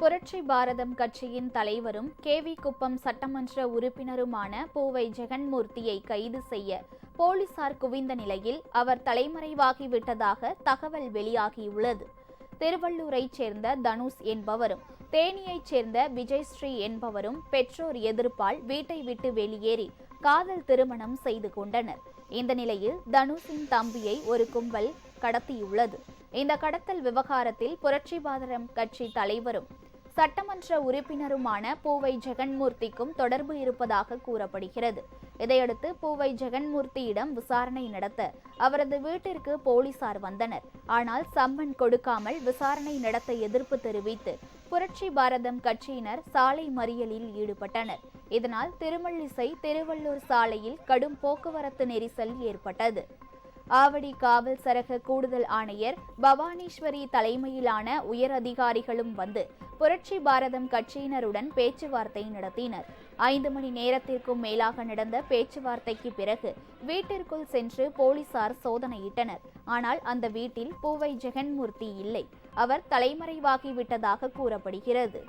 புரட்சி பாரதம் கட்சியின் தலைவரும் கேவி குப்பம் சட்டமன்ற உறுப்பினருமான பூவை ஜெகன்மூர்த்தியை கைது செய்ய போலீசார் குவிந்த நிலையில் அவர் தலைமறைவாகிவிட்டதாக தகவல் வெளியாகியுள்ளது. திருவள்ளூரைச் சேர்ந்த தனுஷ் என்பவரும் தேனியைச் சேர்ந்த விஜயஸ்ரீ என்பவரும் பெற்றோர் எதிர்ப்பால் வீட்டை விட்டு வெளியேறி காதல் திருமணம் செய்து கொண்டனர். இந்த நிலையில் தனுஷின் தம்பியை ஒரு கும்பல் கடத்தியுள்ளது. இந்த கடத்தல் விவகாரத்தில் புரட்சி பாரதம் கட்சி தலைவரும் சட்டமன்ற உறுப்பினருமான பூவை ஜெகன்மூர்த்திக்கும் தொடர்பு இருப்பதாக கூறப்படுகிறது. இதையடுத்து பூவை ஜெகன்மூர்த்தியிடம் விசாரணை நடத்த அவரது வீட்டிற்கு போலீசார் வந்தனர். ஆனால் சம்மன் கொடுக்காமல் விசாரணை நடத்த எதிர்ப்பு தெரிவித்து புரட்சி பாரதம் கட்சியினர் சாலை மறியலில் ஈடுபட்டனர். இதனால் திருமழிசை திருவள்ளூர் சாலையில் கடும் போக்குவரத்து நெரிசல் ஏற்பட்டது. ஆவடி காவல் சரக கூடுதல் ஆணையர் பவானீஸ்வரி தலைமையிலான உயர் அதிகாரிகளும் வந்து புரட்சி பாரதம் கட்சியினருடன் பேச்சுவார்த்தை நடத்தினர். 5 மணி நேரத்திற்கும் மேலாக நடந்த பேச்சுவார்த்தைக்கு பிறகு வீட்டிற்குள் சென்று போலீசார் சோதனையிட்டனர். ஆனால் அந்த வீட்டில் பூவை ஜெகன்மூர்த்தி இல்லை. அவர் தலைமறைவாகிவிட்டதாக கூறப்படுகிறது.